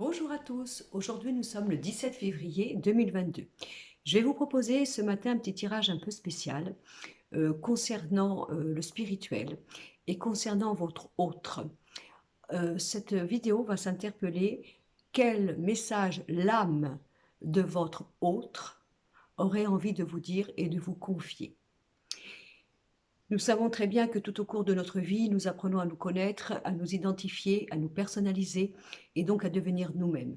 Bonjour à tous, aujourd'hui nous sommes le 17 février 2022. Je vais vous proposer ce matin un petit tirage un peu spécial concernant le spirituel et concernant votre autre. Cette vidéo va s'interpeller quel message l'âme de votre autre aurait envie de vous dire et de vous confier. Nous savons très bien que tout au cours de notre vie, nous apprenons à nous connaître, à nous identifier, à nous personnaliser et donc à devenir nous-mêmes.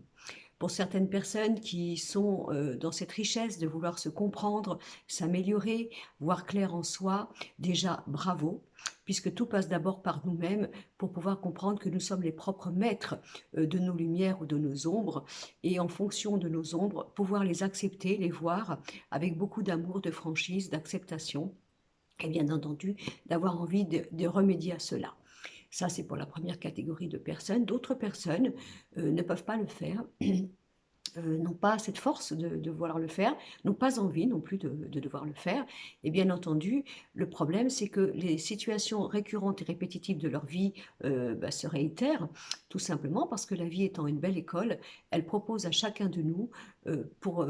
Pour certaines personnes qui sont dans cette richesse de vouloir se comprendre, s'améliorer, voir clair en soi, déjà bravo, puisque tout passe d'abord par nous-mêmes pour pouvoir comprendre que nous sommes les propres maîtres de nos lumières ou de nos ombres, et en fonction de nos ombres, pouvoir les accepter, les voir avec beaucoup d'amour, de franchise, d'acceptation, et bien entendu d'avoir envie de remédier à cela. Ça, c'est pour la première catégorie de personnes. D'autres personnes ne peuvent pas le faire, n'ont pas cette force de vouloir le faire, n'ont pas envie non plus de devoir le faire. Et bien entendu, le problème, c'est que les situations récurrentes et répétitives de leur vie se réitèrent, tout simplement parce que la vie étant une belle école, elle propose à chacun de nous, pour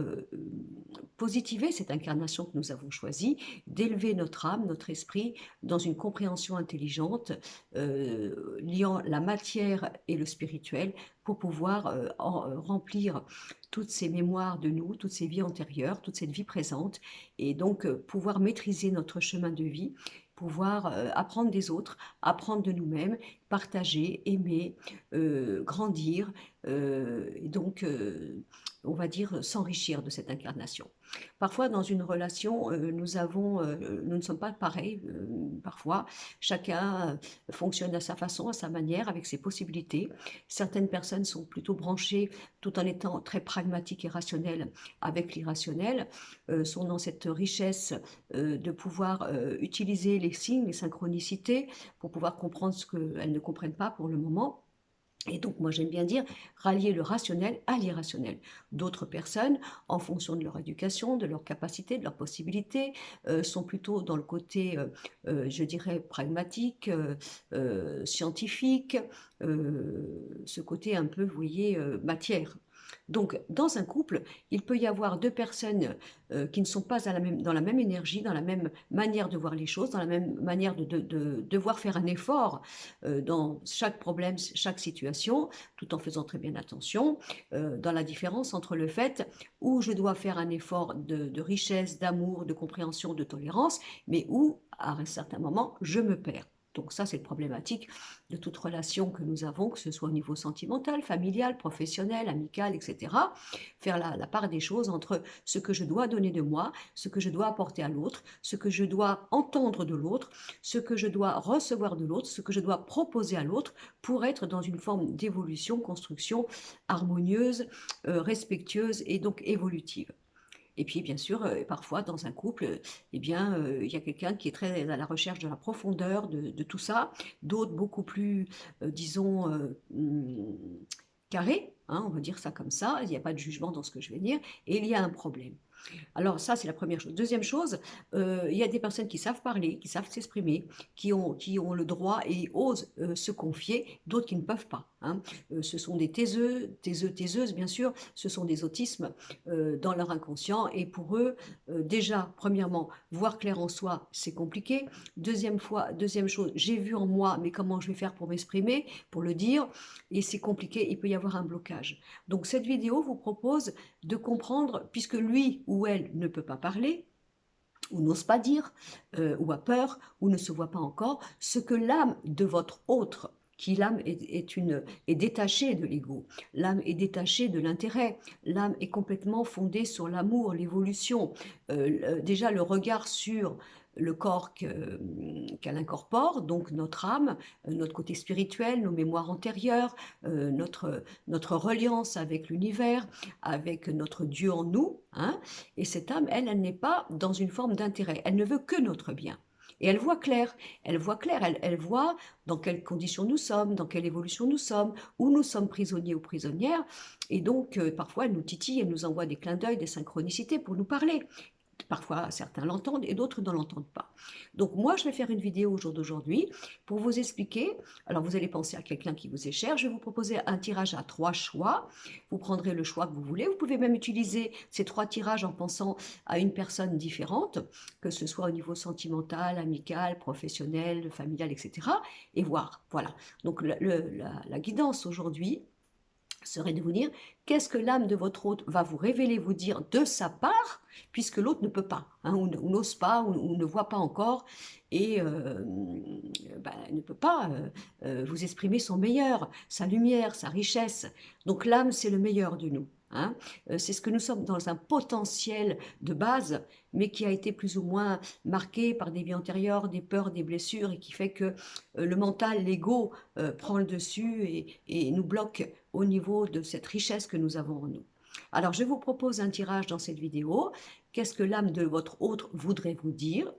positiver cette incarnation que nous avons choisie, d'élever notre âme, notre esprit, dans une compréhension intelligente, liant la matière et le spirituel, pour pouvoir remplir toutes ces mémoires de nous, toutes ces vies antérieures, toute cette vie présente, et donc pouvoir maîtriser notre chemin de vie, pouvoir apprendre des autres, apprendre de nous-mêmes, partager, aimer, grandir, et donc on va dire s'enrichir de cette incarnation. Parfois dans une relation, nous ne sommes pas pareils, parfois chacun fonctionne à sa façon, à sa manière, avec ses possibilités. Certaines personnes sont plutôt branchées, tout en étant très pragmatiques et rationnelles, avec l'irrationnel, sont dans cette richesse de pouvoir utiliser les signes, les synchronicités, pour pouvoir comprendre ce qu'elles ne comprennent pas pour le moment. Et donc, moi, j'aime bien dire rallier le rationnel à l'irrationnel. D'autres personnes, en fonction de leur éducation, de leurs capacités, de leurs possibilités, sont plutôt dans le côté, je dirais, pragmatique, scientifique, ce côté un peu, vous voyez, matière. Donc, dans un couple, il peut y avoir deux personnes qui ne sont pas dans la même énergie, dans la même manière de voir les choses, dans la même manière de devoir faire un effort dans chaque problème, chaque situation, tout en faisant très bien attention, dans la différence entre le fait où je dois faire un effort de richesse, d'amour, de compréhension, de tolérance, mais où, à un certain moment, je me perds. Donc ça, c'est problématique de toute relation que nous avons, que ce soit au niveau sentimental, familial, professionnel, amical, etc. Faire la part des choses entre ce que je dois donner de moi, ce que je dois apporter à l'autre, ce que je dois entendre de l'autre, ce que je dois recevoir de l'autre, ce que je dois proposer à l'autre pour être dans une forme d'évolution, construction harmonieuse, respectueuse et donc évolutive. Et puis, bien sûr, parfois, dans un couple, eh bien, il y a quelqu'un qui est très à la recherche de la profondeur de tout ça, d'autres beaucoup plus, disons, carrés, hein, on va dire ça comme ça, il n'y a pas de jugement dans ce que je vais dire, et il y a un problème. Alors ça, c'est la première chose. Deuxième chose, il y a des personnes qui savent parler, qui savent s'exprimer, qui ont le droit et osent se confier, d'autres qui ne peuvent pas, hein. Ce sont des taiseuses, bien sûr, ce sont des autismes dans leur inconscient, et pour eux, déjà, premièrement, voir clair en soi, c'est compliqué. Deuxième chose, j'ai vu en moi, mais comment je vais faire pour m'exprimer, pour le dire, et c'est compliqué, il peut y avoir un blocage. Donc cette vidéo vous propose de comprendre, puisque lui ou elle ne peut pas parler, ou n'ose pas dire, ou a peur, ou ne se voit pas encore, ce que l'âme de votre autre, qui l'âme est détachée de l'ego, l'âme est détachée de l'intérêt, l'âme est complètement fondée sur l'amour, l'évolution, déjà le regard sur le corps qu'elle incorpore, donc notre âme, notre côté spirituel, nos mémoires antérieures, notre reliance avec l'univers, avec notre Dieu en nous, hein. Et cette âme, elle n'est pas dans une forme d'intérêt, elle ne veut que notre bien. Et elle voit clair, elle voit dans quelles conditions nous sommes, dans quelle évolution nous sommes, où nous sommes prisonniers ou prisonnières, et donc parfois elle nous titille, elle nous envoie des clins d'œil, des synchronicités pour nous parler. Parfois, certains l'entendent et d'autres ne l'entendent pas. Donc moi, je vais faire une vidéo au jour d'aujourd'hui pour vous expliquer. Alors, vous allez penser à quelqu'un qui vous est cher. Je vais vous proposer un tirage à 3 choix. Vous prendrez le choix que vous voulez. Vous pouvez même utiliser ces 3 tirages en pensant à une personne différente, que ce soit au niveau sentimental, amical, professionnel, familial, etc. Et voir. Voilà. Donc, la guidance aujourd'hui serait de vous dire qu'est-ce que l'âme de votre hôte va vous révéler, vous dire de sa part, puisque l'autre ne peut pas, hein, ou n'ose pas, ou ne voit pas encore, et ne peut pas vous exprimer son meilleur, sa lumière, sa richesse. Donc l'âme, c'est le meilleur de nous. Hein. C'est ce que nous sommes dans un potentiel de base, mais qui a été plus ou moins marqué par des vies antérieures, des peurs, des blessures, et qui fait que le mental, l'ego, prend le dessus et nous bloque au niveau de cette richesse que nous avons en nous. Alors, je vous propose un tirage dans cette vidéo. Qu'est-ce que l'âme de votre autre voudrait vous dire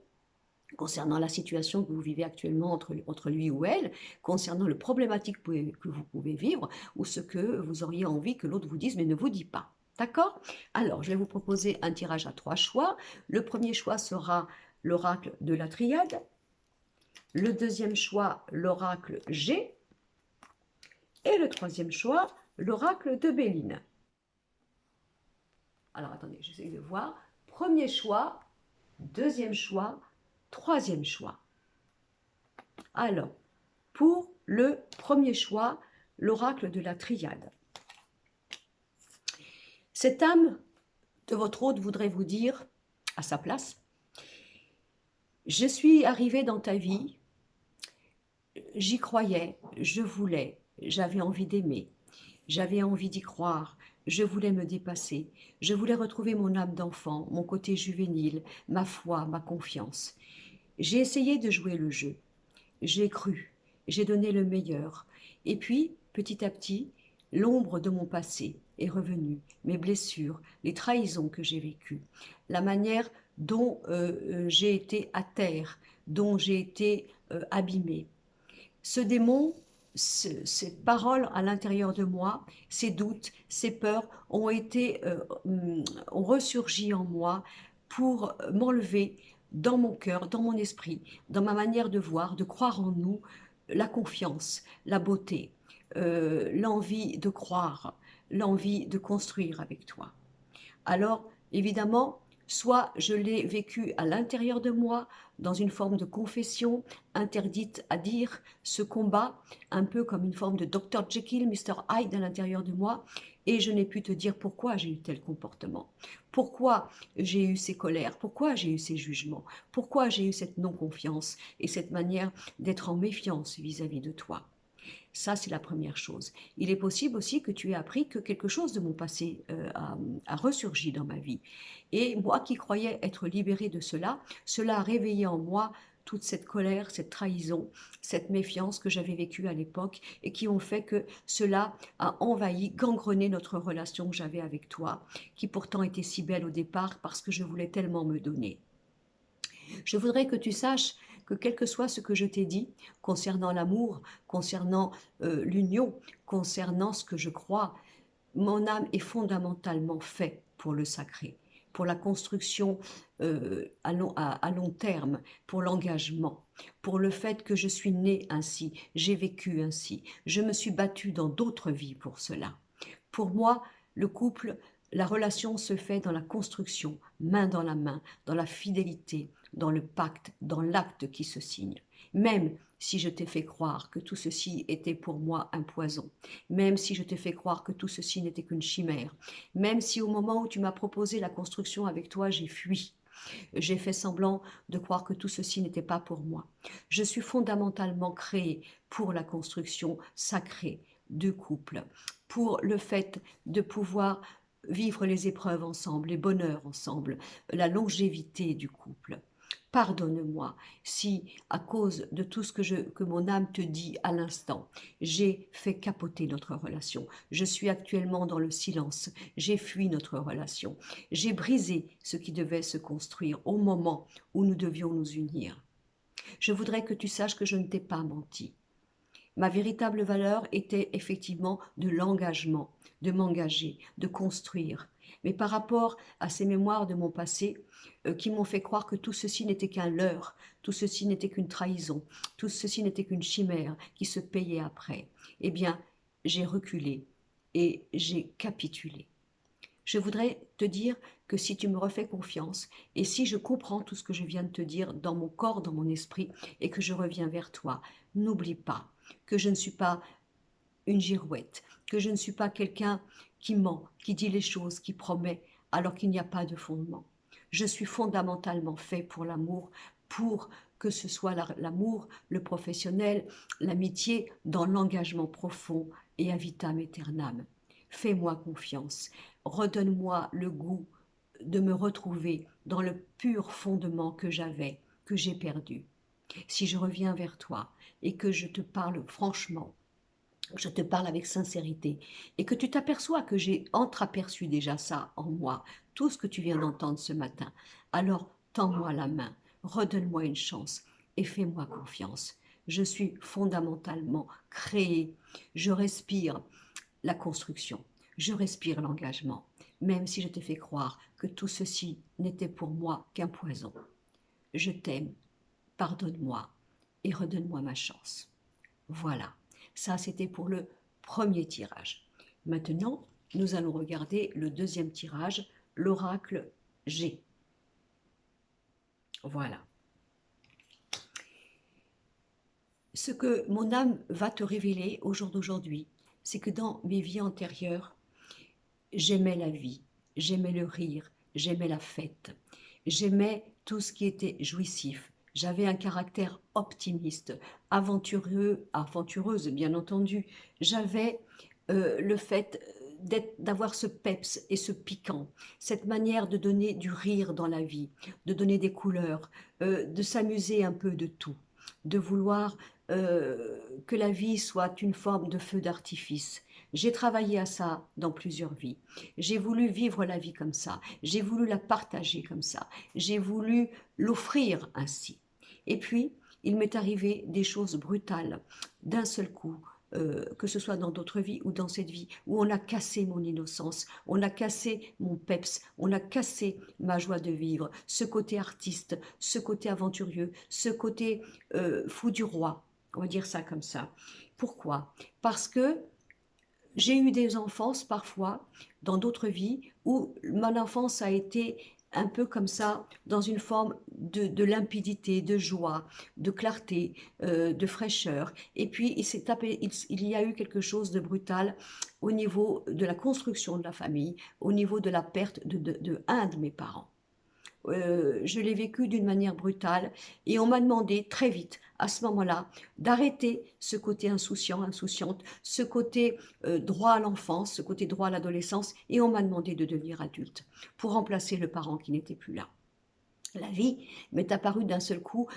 concernant la situation que vous vivez actuellement entre lui ou elle, concernant le problématique que vous pouvez vivre, ou ce que vous auriez envie que l'autre vous dise, mais ne vous dit pas. D'accord? Alors, je vais vous proposer un tirage à 3 choix. Le premier choix sera l'oracle de la triade. Le deuxième choix, l'oracle G. Et le troisième choix, l'oracle de Béline. Alors, attendez, j'essaie de voir. Premier choix, deuxième choix, troisième choix. Alors, pour le premier choix, l'oracle de la triade. Cette âme de votre hôte voudrait vous dire, à sa place, je suis arrivée dans ta vie, j'y croyais, je voulais, j'avais envie d'aimer, j'avais envie d'y croire, je voulais me dépasser, je voulais retrouver mon âme d'enfant, mon côté juvénile, ma foi, ma confiance. J'ai essayé de jouer le jeu, j'ai cru, j'ai donné le meilleur. Et puis, petit à petit, l'ombre de mon passé est revenue, mes blessures, les trahisons que j'ai vécues, la manière dont j'ai été à terre, dont j'ai été abîmée. Ce démon, ces paroles à l'intérieur de moi, ces doutes, ces peurs ont ressurgi en moi pour m'enlever dans mon cœur, dans mon esprit, dans ma manière de voir, de croire en nous, la confiance, la beauté, l'envie de croire, l'envie de construire avec toi. Alors, évidemment, soit je l'ai vécu à l'intérieur de moi, dans une forme de confession interdite à dire, ce combat, un peu comme une forme de Dr. Jekyll, Mr. Hyde à l'intérieur de moi, et je n'ai pu te dire pourquoi j'ai eu tel comportement, pourquoi j'ai eu ces colères, pourquoi j'ai eu ces jugements, pourquoi j'ai eu cette non-confiance et cette manière d'être en méfiance vis-à-vis de toi. Ça, c'est la première chose. Il est possible aussi que tu aies appris que quelque chose de mon passé a ressurgi dans ma vie. Et moi qui croyais être libérée de cela, cela a réveillé en moi toute cette colère, cette trahison, cette méfiance que j'avais vécue à l'époque et qui ont fait que cela a envahi, gangrené notre relation que j'avais avec toi, qui pourtant était si belle au départ parce que je voulais tellement me donner. Je voudrais que tu saches que quel que soit ce que je t'ai dit concernant l'amour, concernant l'union, concernant ce que je crois, mon âme est fondamentalement faite pour le sacré, pour la construction à long terme, pour l'engagement, pour le fait que je suis née ainsi, j'ai vécu ainsi, je me suis battue dans d'autres vies pour cela. Pour moi, le couple, la relation se fait dans la construction, main dans la main, dans la fidélité, dans le pacte, dans l'acte qui se signe. Même si je t'ai fait croire que tout ceci était pour moi un poison, même si je t'ai fait croire que tout ceci n'était qu'une chimère, même si au moment où tu m'as proposé la construction avec toi, j'ai fui, j'ai fait semblant de croire que tout ceci n'était pas pour moi. Je suis fondamentalement créée pour la construction sacrée de couple, pour le fait de pouvoir vivre les épreuves ensemble, les bonheurs ensemble, la longévité du couple. Pardonne-moi si, à cause de tout ce que mon âme te dit à l'instant, j'ai fait capoter notre relation. Je suis actuellement dans le silence. J'ai fui notre relation. J'ai brisé ce qui devait se construire au moment où nous devions nous unir. Je voudrais que tu saches que je ne t'ai pas menti. Ma véritable valeur était effectivement de l'engagement, de m'engager, de construire. Mais par rapport à ces mémoires de mon passé qui m'ont fait croire que tout ceci n'était qu'un leurre, tout ceci n'était qu'une trahison, tout ceci n'était qu'une chimère qui se payait après, eh bien, j'ai reculé et j'ai capitulé. Je voudrais te dire que si tu me refais confiance et si je comprends tout ce que je viens de te dire dans mon corps, dans mon esprit et que je reviens vers toi, n'oublie pas que je ne suis pas une girouette, que je ne suis pas quelqu'un qui ment, qui dit les choses, qui promet alors qu'il n'y a pas de fondement. Je suis fondamentalement fait pour l'amour, pour que ce soit l'amour, le professionnel, l'amitié, dans l'engagement profond et à vitam aeternam. Fais-moi confiance, redonne-moi le goût de me retrouver dans le pur fondement que j'avais, que j'ai perdu. Si je reviens vers toi et que je te parle franchement, je te parle avec sincérité et que tu t'aperçois que j'ai entreaperçu déjà ça en moi, tout ce que tu viens d'entendre ce matin, alors tends-moi la main, redonne-moi une chance et fais-moi confiance. Je suis fondamentalement créé, je respire la construction, je respire l'engagement, même si je t'ai fait croire que tout ceci n'était pour moi qu'un poison. Je t'aime, pardonne-moi et redonne-moi ma chance. Voilà, ça c'était pour le premier tirage. Maintenant, nous allons regarder le deuxième tirage, l'oracle G. Voilà. Ce que mon âme va te révéler au jour d'aujourd'hui, c'est que dans mes vies antérieures, j'aimais la vie, j'aimais le rire, j'aimais la fête, j'aimais tout ce qui était jouissif. J'avais un caractère optimiste, aventureuse bien entendu. J'avais le fait d'avoir ce peps et ce piquant, cette manière de donner du rire dans la vie, de donner des couleurs, de s'amuser un peu de tout, de vouloir que la vie soit une forme de feu d'artifice. J'ai travaillé à ça dans plusieurs vies. J'ai voulu vivre la vie comme ça. J'ai voulu la partager comme ça. J'ai voulu l'offrir ainsi. Et puis, il m'est arrivé des choses brutales d'un seul coup, que ce soit dans d'autres vies ou dans cette vie, où on a cassé mon innocence, on a cassé mon peps, on a cassé ma joie de vivre, ce côté artiste, ce côté aventurieux, ce côté fou du roi, on va dire ça comme ça. Pourquoi? Parce que j'ai eu des enfances parfois, dans d'autres vies, où mon enfance a été un peu comme ça, dans une forme de limpidité, de joie, de clarté, de fraîcheur. Et puis, il y a eu quelque chose de brutal au niveau de la construction de la famille, au niveau de la perte de un de mes parents. Je l'ai vécu d'une manière brutale et on m'a demandé très vite, à ce moment-là, d'arrêter ce côté insouciant, insouciante, ce côté droit à l'enfance, ce côté droit à l'adolescence, et on m'a demandé de devenir adulte pour remplacer le parent qui n'était plus là. La vie m'est apparue d'un seul coup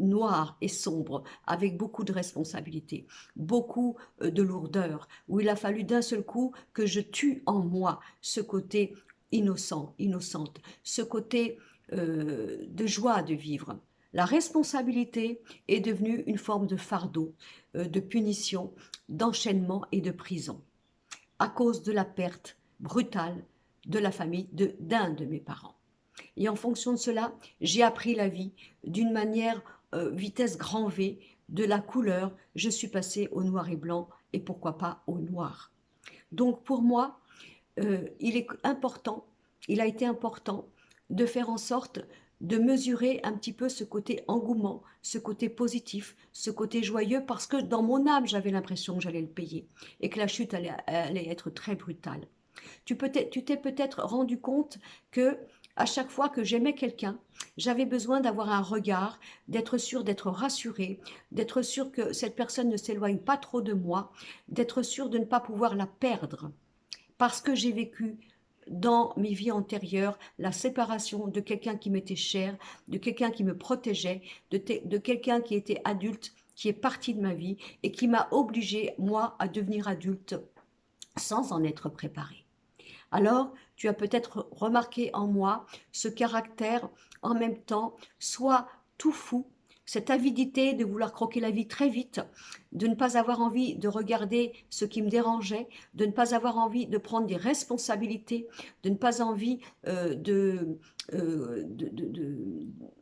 noire et sombre, avec beaucoup de responsabilités, beaucoup de lourdeur, où il a fallu d'un seul coup que je tue en moi ce côté innocent, innocente, ce côté de joie de vivre. La responsabilité est devenue une forme de fardeau, de punition, d'enchaînement et de prison, à cause de la perte brutale de la famille d'un de mes parents. Et en fonction de cela, j'ai appris la vie d'une manière vitesse grand V, de la couleur, je suis passée au noir et blanc et pourquoi pas au noir. Donc pour moi, il est important, il a été important de faire en sorte de mesurer un petit peu ce côté engouement, ce côté positif, ce côté joyeux, parce que dans mon âme, j'avais l'impression que j'allais le payer et que la chute allait être très brutale. Tu t'es peut-être rendu compte que à chaque fois que j'aimais quelqu'un, j'avais besoin d'avoir un regard, d'être sûr d'être rassurée, d'être sûr que cette personne ne s'éloigne pas trop de moi, d'être sûr de ne pas pouvoir la perdre. Parce que j'ai vécu dans mes vies antérieures la séparation de quelqu'un qui m'était cher, de quelqu'un qui me protégeait, de quelqu'un qui était adulte, qui est parti de ma vie et qui m'a obligée, moi, à devenir adulte sans en être préparée. Alors, tu as peut-être remarqué en moi ce caractère en même temps, soit tout fou, cette avidité de vouloir croquer la vie très vite, de ne pas avoir envie de regarder ce qui me dérangeait, de ne pas avoir envie de prendre des responsabilités, de ne pas envie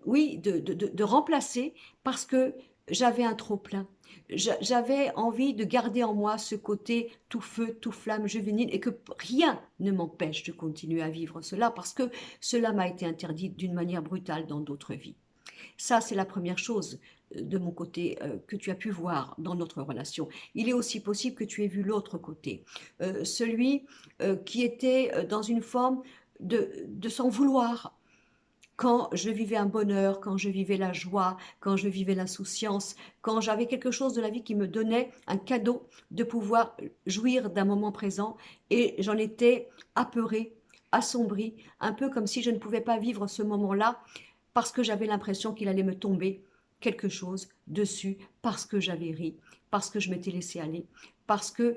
oui, de remplacer parce que j'avais un trop-plein. J'avais envie de garder en moi ce côté tout feu, tout flamme, juvénile, et que rien ne m'empêche de continuer à vivre cela parce que cela m'a été interdit d'une manière brutale dans d'autres vies. Ça, c'est la première chose de mon côté que tu as pu voir dans notre relation. Il est aussi possible que tu aies vu l'autre côté, celui qui était dans une forme de s'en vouloir. Quand je vivais un bonheur, quand je vivais la joie, quand je vivais l'insouciance, quand j'avais quelque chose de la vie qui me donnait un cadeau de pouvoir jouir d'un moment présent, et j'en étais apeurée, assombrie, un peu comme si je ne pouvais pas vivre ce moment-là parce que j'avais l'impression qu'il allait me tomber quelque chose dessus, parce que j'avais ri, parce que je m'étais laissée aller, parce que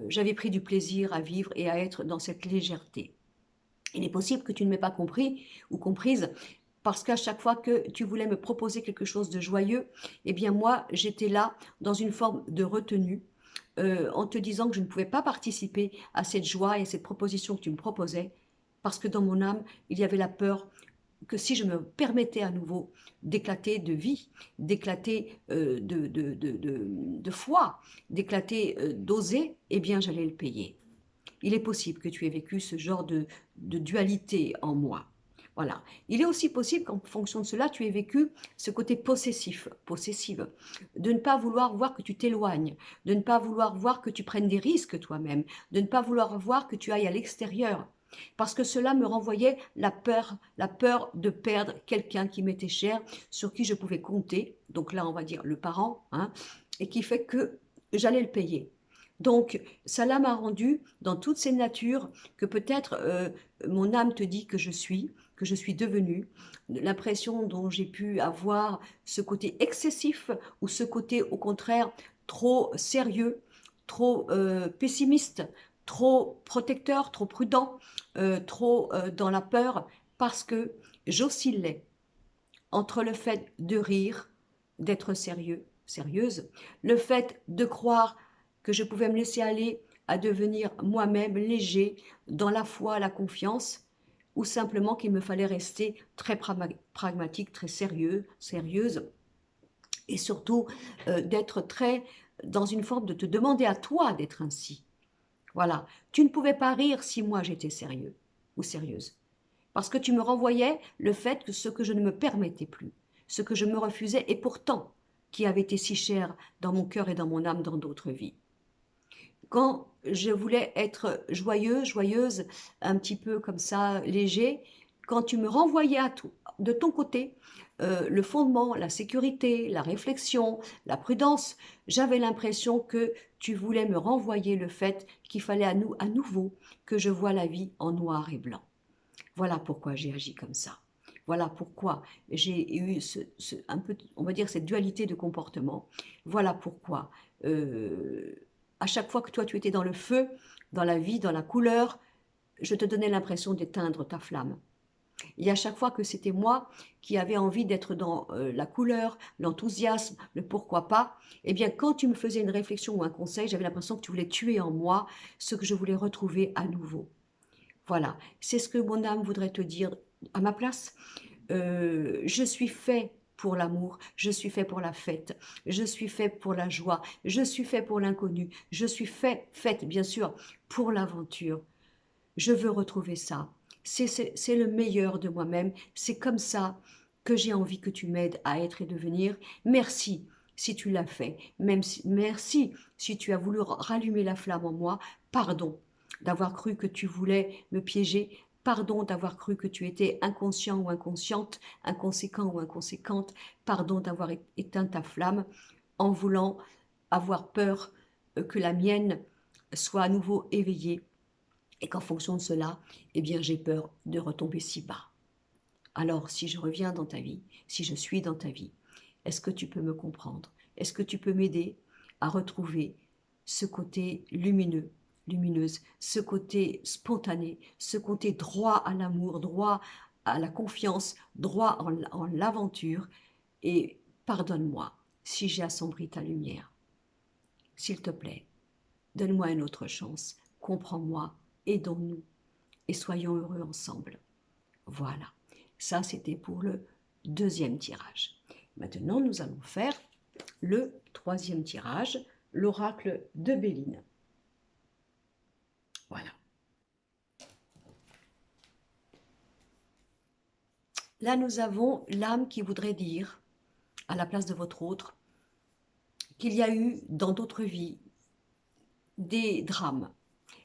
j'avais pris du plaisir à vivre et à être dans cette légèreté. Il est possible que tu ne m'aies pas compris ou comprise parce qu'à chaque fois que tu voulais me proposer quelque chose de joyeux, eh bien moi, j'étais là dans une forme de retenue, en te disant que je ne pouvais pas participer à cette joie et à cette proposition que tu me proposais, parce que dans mon âme, il y avait la peur que si je me permettais à nouveau d'éclater de vie, d'éclater de foi, d'éclater d'oser, eh bien j'allais le payer. Il est possible que tu aies vécu ce genre de dualité en moi. Voilà. Il est aussi possible qu'en fonction de cela, tu aies vécu ce côté possessif, possessive, de ne pas vouloir voir que tu t'éloignes, de ne pas vouloir voir que tu prennes des risques toi-même, de ne pas vouloir voir que tu ailles à l'extérieur. Parce que cela me renvoyait la peur de perdre quelqu'un qui m'était cher, sur qui je pouvais compter, donc là on va dire le parent, hein, et qui fait que j'allais le payer. Donc, cela m'a rendu dans toutes ces natures que peut-être mon âme te dit que je suis devenue, l'impression dont j'ai pu avoir ce côté excessif ou ce côté au contraire trop sérieux, trop pessimiste, trop protecteur, trop prudent, trop dans la peur, parce que j'oscillais entre le fait de rire, d'être sérieux, sérieuse, le fait de croire que je pouvais me laisser aller à devenir moi-même léger dans la foi, la confiance, ou simplement qu'il me fallait rester très pragmatique, très sérieuse, et surtout d'être très dans une forme de te demander à toi d'être ainsi. Voilà, tu ne pouvais pas rire si moi j'étais sérieux ou sérieuse parce que tu me renvoyais le fait que ce que je ne me permettais plus, ce que je me refusais, et pourtant qui avait été si cher dans mon cœur et dans mon âme dans d'autres vies. Quand je voulais être joyeux, joyeuse, un petit peu comme ça, léger, quand tu me renvoyais à tout, de ton côté, le fondement, la sécurité, la réflexion, la prudence, j'avais l'impression que tu voulais me renvoyer le fait qu'il fallait à nouveau que je voie la vie en noir et blanc. Voilà pourquoi j'ai agi comme ça. Voilà pourquoi j'ai eu un peu, on va dire, cette dualité de comportement. Voilà pourquoi, à chaque fois que toi tu étais dans le feu, dans la vie, dans la couleur, je te donnais l'impression d'éteindre ta flamme. Et à chaque fois que c'était moi qui avais envie d'être dans la couleur, l'enthousiasme, le pourquoi pas, eh bien quand tu me faisais une réflexion ou un conseil, j'avais l'impression que tu voulais tuer en moi ce que je voulais retrouver à nouveau. Voilà, c'est ce que mon âme voudrait te dire à ma place. Je suis fait pour l'amour, je suis fait pour la fête, je suis fait pour la joie, je suis fait pour l'inconnu, je suis faite bien sûr pour l'aventure. Je veux retrouver ça. C'est le meilleur de moi-même. C'est comme ça que j'ai envie que tu m'aides à être et devenir. Merci si tu l'as fait. Merci si tu as voulu rallumer la flamme en moi. Pardon d'avoir cru que tu voulais me piéger. Pardon d'avoir cru que tu étais inconscient ou inconsciente, inconséquent ou inconséquente. Pardon d'avoir éteint ta flamme en voulant avoir peur que la mienne soit à nouveau éveillée et qu'en fonction de cela, eh bien, j'ai peur de retomber si bas. Alors, si je reviens dans ta vie, si je suis dans ta vie, est-ce que tu peux me comprendre? Est-ce que tu peux m'aider à retrouver ce côté lumineux, lumineuse, ce côté spontané, ce côté droit à l'amour, droit à la confiance, droit en l'aventure, et pardonne-moi si j'ai assombri ta lumière. S'il te plaît, donne-moi une autre chance, comprends-moi, aidons-nous et soyons heureux ensemble. Voilà, ça c'était pour le deuxième tirage. Maintenant, nous allons faire le troisième tirage, l'oracle de Béline. Voilà. Là, nous avons l'âme qui voudrait dire, à la place de votre autre, qu'il y a eu dans d'autres vies des drames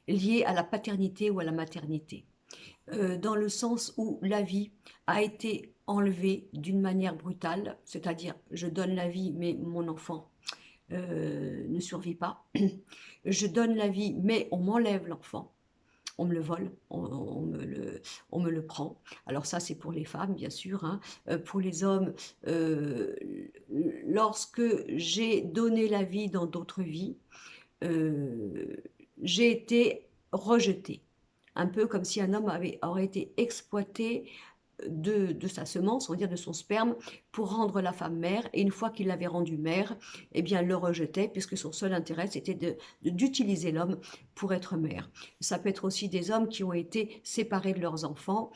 liés à la paternité ou à la maternité, dans le sens où la vie a été enlevée d'une manière brutale, c'est-à-dire je donne la vie mais mon enfant ne survit pas, je donne la vie mais on m'enlève l'enfant, on me le vole, on me le prend. Alors ça, c'est pour les femmes, bien sûr. Hein. Pour les hommes, lorsque j'ai donné la vie dans d'autres vies, j'ai été rejetée. Un peu comme si un homme aurait été exploité de sa semence, on va dire de son sperme, pour rendre la femme mère. Et une fois qu'il l'avait rendue mère, eh bien, elle le rejetait, puisque son seul intérêt, c'était d'utiliser l'homme pour être mère. Ça peut être aussi des hommes qui ont été séparés de leurs enfants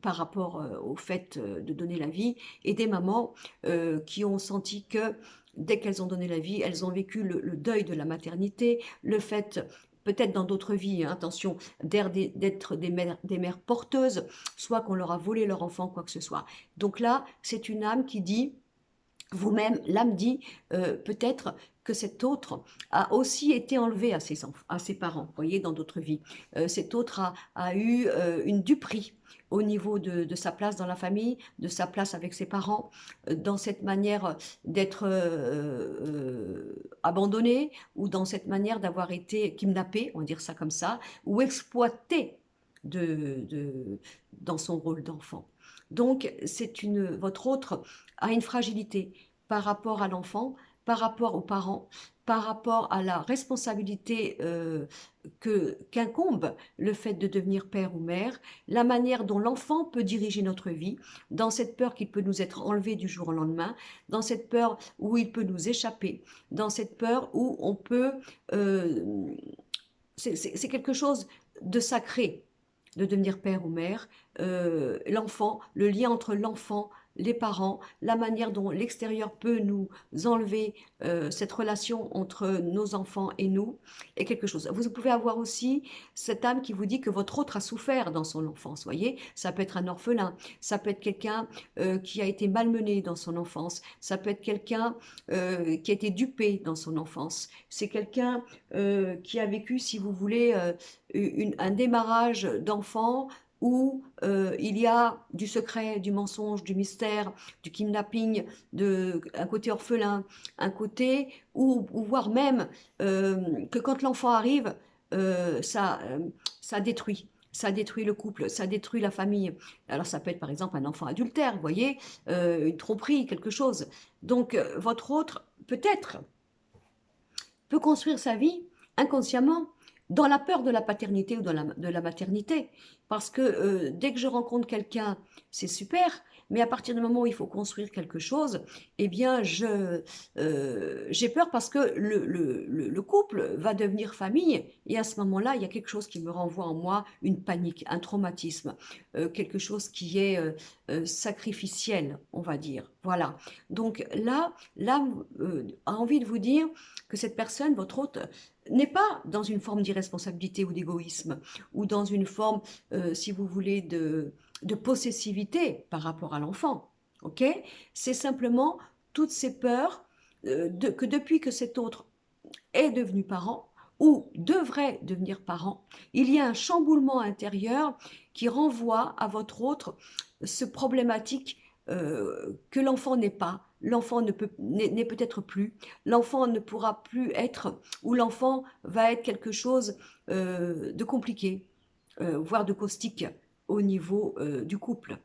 par rapport au fait de donner la vie, et des mamans qui ont senti que dès qu'elles ont donné la vie, elles ont vécu le deuil de la maternité, le fait peut-être dans d'autres vies, hein, attention, d'être des mères porteuses, soit qu'on leur a volé leur enfant, quoi que ce soit. Donc là, c'est une âme qui dit, vous-même, l'âme dit peut-être que cet autre a aussi été enlevé à ses parents, vous voyez, dans d'autres vies. Cet autre a eu une duperie au niveau de sa place dans la famille, de sa place avec ses parents, dans cette manière d'être abandonné, ou dans cette manière d'avoir été kidnappé, on va dire ça comme ça, ou exploité dans son rôle d'enfant. Donc, votre autre a une fragilité par rapport à l'enfant, par rapport aux parents, par rapport à la responsabilité qu'incombe le fait de devenir père ou mère, la manière dont l'enfant peut diriger notre vie, dans cette peur qu'il peut nous être enlevé du jour au lendemain, dans cette peur où il peut nous échapper, dans cette peur où on peut... c'est quelque chose de sacré de devenir père ou mère, l'enfant, le lien entre l'enfant, les parents, la manière dont l'extérieur peut nous enlever cette relation entre nos enfants et nous, est quelque chose. Vous pouvez avoir aussi cette âme qui vous dit que votre autre a souffert dans son enfance, voyez, ça peut être un orphelin, ça peut être quelqu'un qui a été malmené dans son enfance, ça peut être quelqu'un qui a été dupé dans son enfance, c'est quelqu'un qui a vécu, si vous voulez, un démarrage d'enfant où il y a du secret, du mensonge, du mystère, du kidnapping, un côté orphelin, un côté où voire même que quand l'enfant arrive, ça détruit. Ça détruit le couple, ça détruit la famille. Alors ça peut être par exemple un enfant adultère, vous voyez, une tromperie, quelque chose. Donc votre autre, peut-être, peut construire sa vie inconsciemment dans la peur de la paternité ou de la maternité. Parce que dès que je rencontre quelqu'un, c'est super, mais à partir du moment où il faut construire quelque chose, eh bien, j'ai peur parce que le couple va devenir famille, et à ce moment-là, il y a quelque chose qui me renvoie en moi une panique, un traumatisme, quelque chose qui est sacrificiel, on va dire. Voilà. Donc là, l'âme a envie de vous dire que cette personne, votre hôte, n'est pas dans une forme d'irresponsabilité ou d'égoïsme, ou dans une forme, si vous voulez, de possessivité par rapport à l'enfant. Ok? C'est simplement toutes ces peurs que depuis que cet autre est devenu parent, ou devrait devenir parent, il y a un chamboulement intérieur qui renvoie à votre autre ce problématique que l'enfant n'est pas, l'enfant n'est peut-être plus, l'enfant ne pourra plus être, ou l'enfant va être quelque chose de compliqué, voire de caustique au niveau du couple.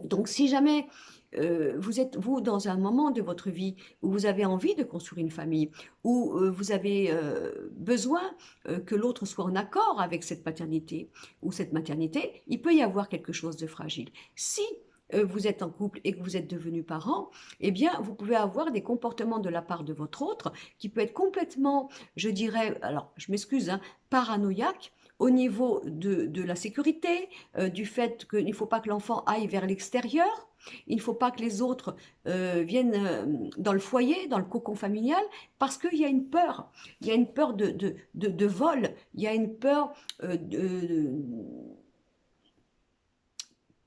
Donc si jamais vous êtes, vous, dans un moment de votre vie où vous avez envie de construire une famille, où vous avez besoin que l'autre soit en accord avec cette paternité ou cette maternité, il peut y avoir quelque chose de fragile. Si vous êtes en couple et que vous êtes devenus parents, eh bien, vous pouvez avoir des comportements de la part de votre autre qui peut être complètement, je dirais, alors je m'excuse, hein, paranoïaque au niveau de la sécurité, du fait qu'il ne faut pas que l'enfant aille vers l'extérieur, il ne faut pas que les autres viennent dans le foyer, dans le cocon familial, parce qu'il y a une peur. Il y a une peur de vol, il y a une peur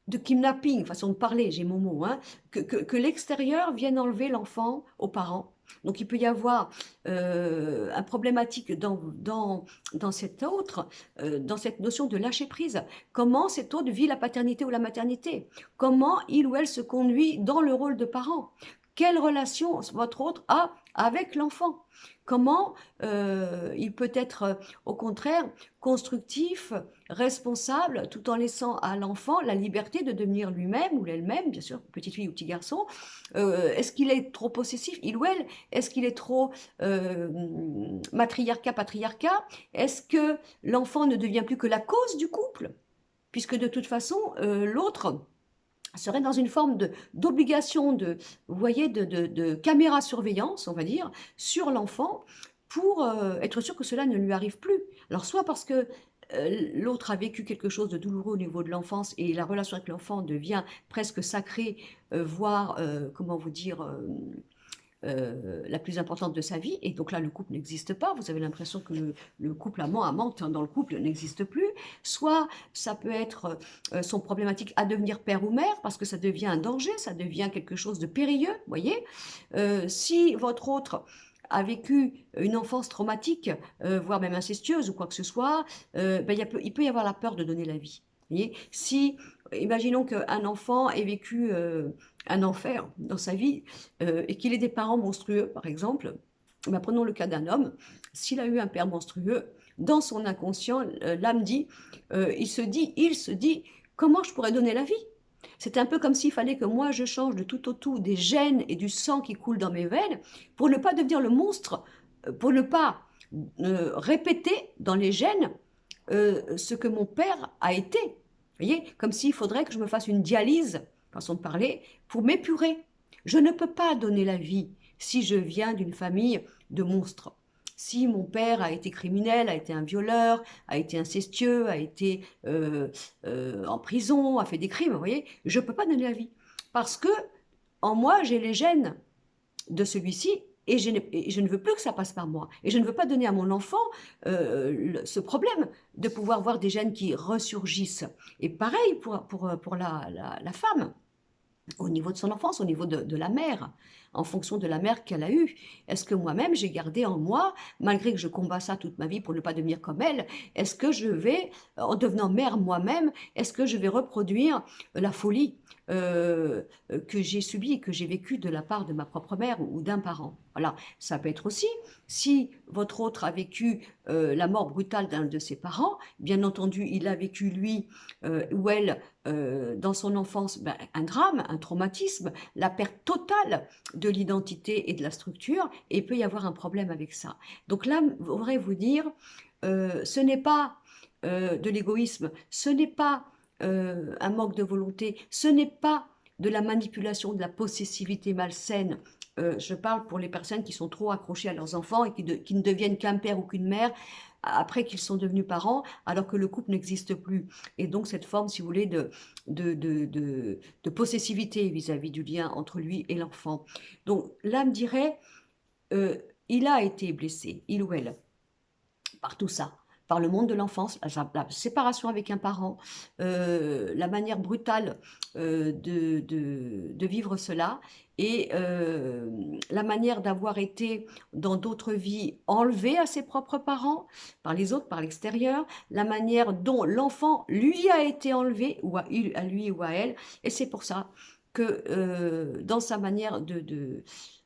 de kidnapping, façon de parler, j'ai mon mot, hein, que l'extérieur vienne enlever l'enfant aux parents. Donc il peut y avoir un problématique dans cet autre, dans cette notion de lâcher prise. Comment cet autre vit la paternité ou la maternité? Comment il ou elle se conduit dans le rôle de parent? Quelle relation votre autre a avec l'enfant? Comment il peut être au contraire constructif, responsable, tout en laissant à l'enfant la liberté de devenir lui-même ou elle-même, bien sûr, petite fille ou petit garçon. Est-ce qu'il est trop possessif, il ou elle? Est-ce qu'il est trop matriarcat, patriarcat? Est-ce que l'enfant ne devient plus que la cause du couple? Puisque de toute façon, l'autre serait dans une forme d'obligation vous voyez, de caméra surveillance, on va dire, sur l'enfant pour être sûr que cela ne lui arrive plus. Alors soit parce que l'autre a vécu quelque chose de douloureux au niveau de l'enfance et la relation avec l'enfant devient presque sacrée, voire, comment vous dire, la plus importante de sa vie, et donc là le couple n'existe pas, vous avez l'impression que le couple amante dans le couple n'existe plus, soit ça peut être son problématique à devenir père ou mère, parce que ça devient un danger, ça devient quelque chose de périlleux, vous voyez. Si votre autre a vécu une enfance traumatique, voire même incestueuse ou quoi que ce soit, ben, il peut y avoir la peur de donner la vie. Vous voyez, si, imaginons qu'un enfant ait vécu un enfer dans sa vie et qu'il ait des parents monstrueux, par exemple, ben prenons le cas d'un homme, s'il a eu un père monstrueux, dans son inconscient, l'âme dit, il se dit, comment je pourrais donner la vie? C'est un peu comme s'il fallait que moi je change de tout au tout des gènes et du sang qui coule dans mes veines pour ne pas devenir le monstre, pour ne pas répéter dans les gènes ce que mon père a été. Vous voyez, comme s'il faudrait que je me fasse une dialyse, façon de parler, pour m'épurer. Je ne peux pas donner la vie si je viens d'une famille de monstres. Si mon père a été criminel, a été un violeur, a été incestueux, a été en prison, a fait des crimes, vous voyez, je ne peux pas donner la vie. Parce que en moi, j'ai les gènes de celui-ci et je ne veux plus que ça passe par moi. Et je ne veux pas donner à mon enfant ce problème de pouvoir voir des gènes qui ressurgissent. Et pareil pour la femme, au niveau de son enfance, au niveau de la mère, en fonction de la mère qu'elle a eue. Est-ce que moi-même, j'ai gardé en moi, malgré que je combats ça toute ma vie pour ne pas devenir comme elle, est-ce que je vais, en devenant mère moi-même, est-ce que je vais reproduire la folie que j'ai subie, que j'ai vécue de la part de ma propre mère ou d'un parent? Voilà, ça peut être aussi, si votre autre a vécu la mort brutale d'un de ses parents, bien entendu, il a vécu, lui ou elle, dans son enfance, ben, un drame, un traumatisme, la perte totale de l'identité et de la structure, et il peut y avoir un problème avec ça. Donc là, je voudrais vous dire, ce n'est pas de l'égoïsme, ce n'est pas un manque de volonté, ce n'est pas de la manipulation, de la possessivité malsaine. Je parle pour les personnes qui sont trop accrochées à leurs enfants et qui ne deviennent qu'un père ou qu'une mère après qu'ils sont devenus parents, alors que le couple n'existe plus. Et donc cette forme, si vous voulez, de possessivité vis-à-vis du lien entre lui et l'enfant. Donc l'âme dirait, il a été blessé, il ou elle, par tout ça, par le monde de l'enfance, la séparation avec un parent, la manière brutale de vivre cela, et la manière d'avoir été dans d'autres vies enlevé à ses propres parents, par les autres, par l'extérieur, la manière dont l'enfant lui a été enlevé, ou à lui ou à elle, et c'est pour ça que dans sa manière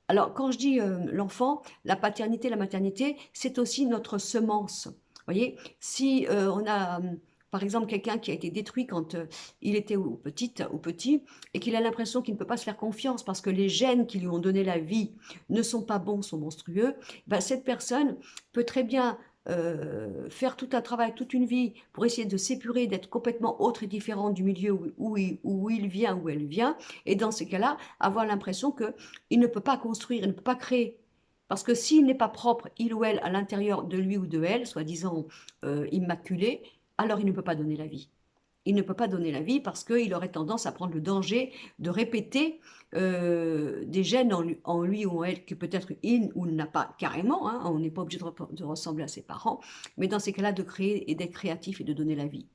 alors, quand je dis l'enfant, la paternité, la maternité, c'est aussi notre semence. Vous voyez, si on a, par exemple, quelqu'un qui a été détruit quand il était ou petit, et qu'il a l'impression qu'il ne peut pas se faire confiance parce que les gènes qui lui ont donné la vie ne sont pas bons, sont monstrueux, ben, cette personne peut très bien faire tout un travail, toute une vie pour essayer de s'épurer, d'être complètement autre et différent du milieu où il vient, où elle vient, et dans ces cas-là, avoir l'impression qu'il ne peut pas construire, il ne peut pas créer. Parce que s'il n'est pas propre, il ou elle, à l'intérieur de lui ou de elle, soi-disant immaculé, alors il ne peut pas donner la vie. Il ne peut pas donner la vie parce qu'il aurait tendance à prendre le danger de répéter des gènes en lui ou en elle que peut-être il ou il n'a pas carrément, hein, on n'est pas obligé de ressembler à ses parents, mais dans ces cas-là de créer et d'être créatif et de donner la vie.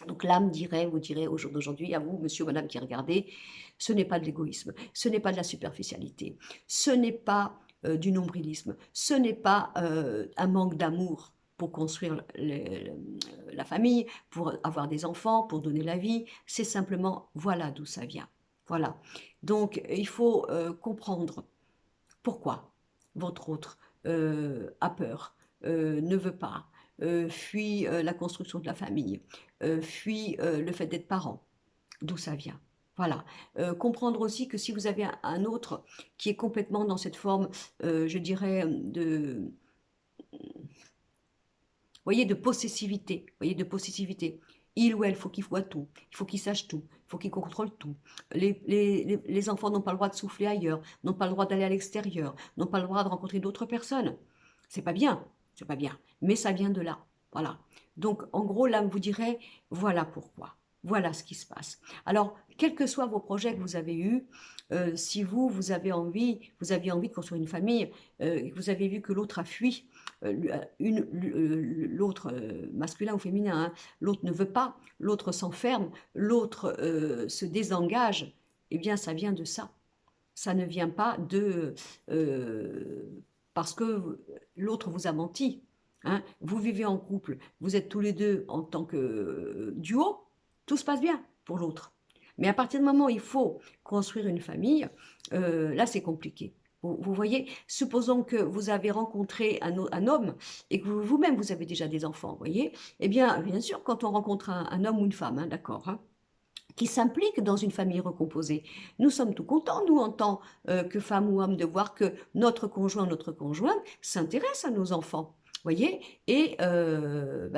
Donc l'âme dirait, vous direz au jour d'aujourd'hui, à vous, monsieur ou madame qui regardez, ce n'est pas de l'égoïsme, ce n'est pas de la superficialité, ce n'est pas du nombrilisme, ce n'est pas un manque d'amour pour construire la famille, pour avoir des enfants, pour donner la vie, c'est simplement, voilà d'où ça vient. Voilà. Donc il faut comprendre pourquoi votre autre a peur, ne veut pas, fuit la construction de la famille, fuit le fait d'être parent, d'où ça vient. Voilà. Comprendre aussi que si vous avez un autre qui est complètement dans cette forme, je dirais, voyez, de possessivité, voyez, de possessivité. Il ou elle, il faut qu'il voit tout, il faut qu'il sache tout, il faut qu'il contrôle tout. Les enfants n'ont pas le droit de souffler ailleurs, n'ont pas le droit d'aller à l'extérieur, n'ont pas le droit de rencontrer d'autres personnes. C'est pas bien, c'est pas bien, mais ça vient de là. Voilà. Donc, en gros, l'âme vous dirait, voilà pourquoi. Voilà ce qui se passe. Alors, quels que soient vos projets que vous avez eus, si vous aviez envie de construire une famille, vous avez vu que l'autre a fui, l'autre masculin ou féminin, hein, l'autre ne veut pas, l'autre s'enferme, l'autre se désengage, eh bien ça vient de ça. Ça ne vient pas de parce que l'autre vous a menti. Hein. Vous vivez en couple, vous êtes tous les deux en tant que duo, tout se passe bien pour l'autre. Mais à partir du moment où il faut construire une famille, là c'est compliqué. Vous voyez, supposons que vous avez rencontré un homme et que vous-même vous avez déjà des enfants, vous voyez, eh bien sûr quand on rencontre un homme ou une femme, hein, d'accord, hein, qui s'implique dans une famille recomposée. Nous sommes tout contents, nous, en tant que femmes ou hommes, de voir que notre conjoint, notre conjointe s'intéresse à nos enfants, voyez, et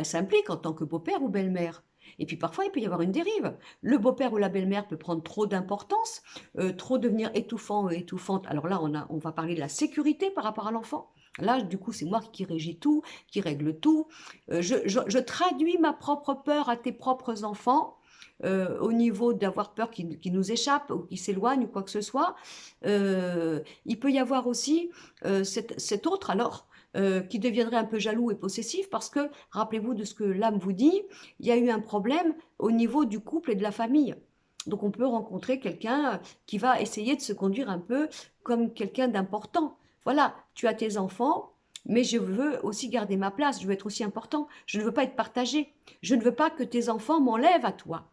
s'implique en tant que beau-père ou belle-mère. Et puis parfois, il peut y avoir une dérive. Le beau-père ou la belle-mère peut prendre trop d'importance, trop devenir étouffant ou étouffante. Alors là, on va parler de la sécurité par rapport à l'enfant. Là, du coup, c'est moi qui régis tout, qui règle tout. Je traduis ma propre peur à tes propres enfants au niveau d'avoir peur qu'il nous échappe ou qu'il s'éloigne ou quoi que ce soit. Il peut y avoir aussi cet autre alors qui deviendrait un peu jaloux et possessif parce que, rappelez-vous de ce que l'âme vous dit, il y a eu un problème au niveau du couple et de la famille. Donc on peut rencontrer quelqu'un qui va essayer de se conduire un peu comme quelqu'un d'important. Voilà, tu as tes enfants, mais je veux aussi garder ma place, je veux être aussi important, je ne veux pas être partagé, je ne veux pas que tes enfants m'enlèvent à toi.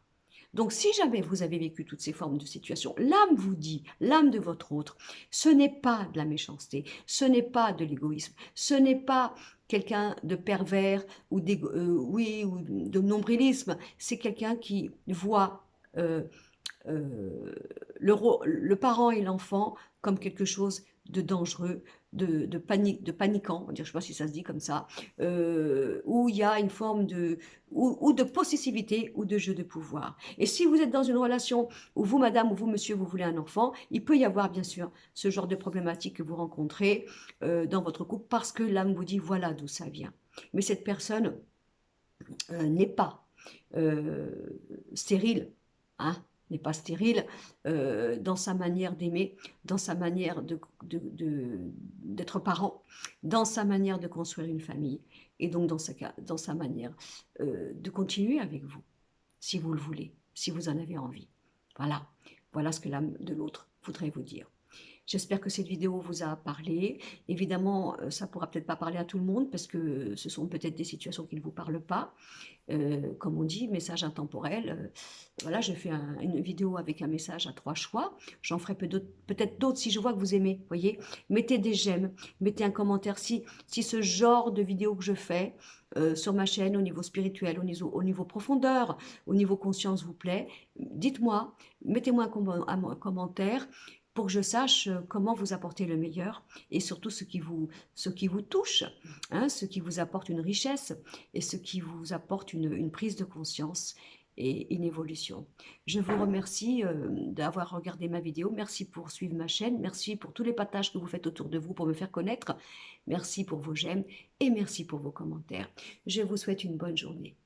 Donc, si jamais vous avez vécu toutes ces formes de situations, l'âme vous dit, l'âme de votre autre, ce n'est pas de la méchanceté, ce n'est pas de l'égoïsme, ce n'est pas quelqu'un de pervers ou, oui, ou de nombrilisme, c'est quelqu'un qui voit le parent et l'enfant comme quelque chose de dangereux, de paniquant, je ne sais pas si ça se dit comme ça, où il y a une forme ou de possessivité ou de jeu de pouvoir. Et si vous êtes dans une relation où vous, madame, ou vous, monsieur, vous voulez un enfant, il peut y avoir bien sûr ce genre de problématique que vous rencontrez dans votre couple parce que l'âme vous dit voilà d'où ça vient. Mais cette personne n'est pas stérile, hein, n'est pas stérile dans sa manière d'aimer, dans sa manière d'être parent, dans sa manière de construire une famille, et donc dans sa manière de continuer avec vous, si vous le voulez, si vous en avez envie. Voilà, voilà ce que l'âme de l'autre voudrait vous dire. J'espère que cette vidéo vous a parlé. Évidemment, ça ne pourra peut-être pas parler à tout le monde parce que ce sont peut-être des situations qui ne vous parlent pas. Comme on dit, message intemporel. Voilà, je fais une vidéo avec un message à 3 choix. J'en ferai peut-être d'autres si je vois que vous aimez. Voyez, mettez des j'aime, mettez un commentaire si ce genre de vidéo que je fais sur ma chaîne au niveau spirituel, au niveau profondeur, au niveau conscience vous plaît. Dites-moi, mettez-moi un commentaire. pour que je sache comment vous apporter le meilleur et surtout ce qui vous touche, hein, ce qui vous apporte une richesse et ce qui vous apporte une prise de conscience et une évolution. Je vous remercie d'avoir regardé ma vidéo. Merci pour suivre ma chaîne. Merci pour tous les partages que vous faites autour de vous pour me faire connaître. Merci pour vos j'aime et merci pour vos commentaires. Je vous souhaite une bonne journée.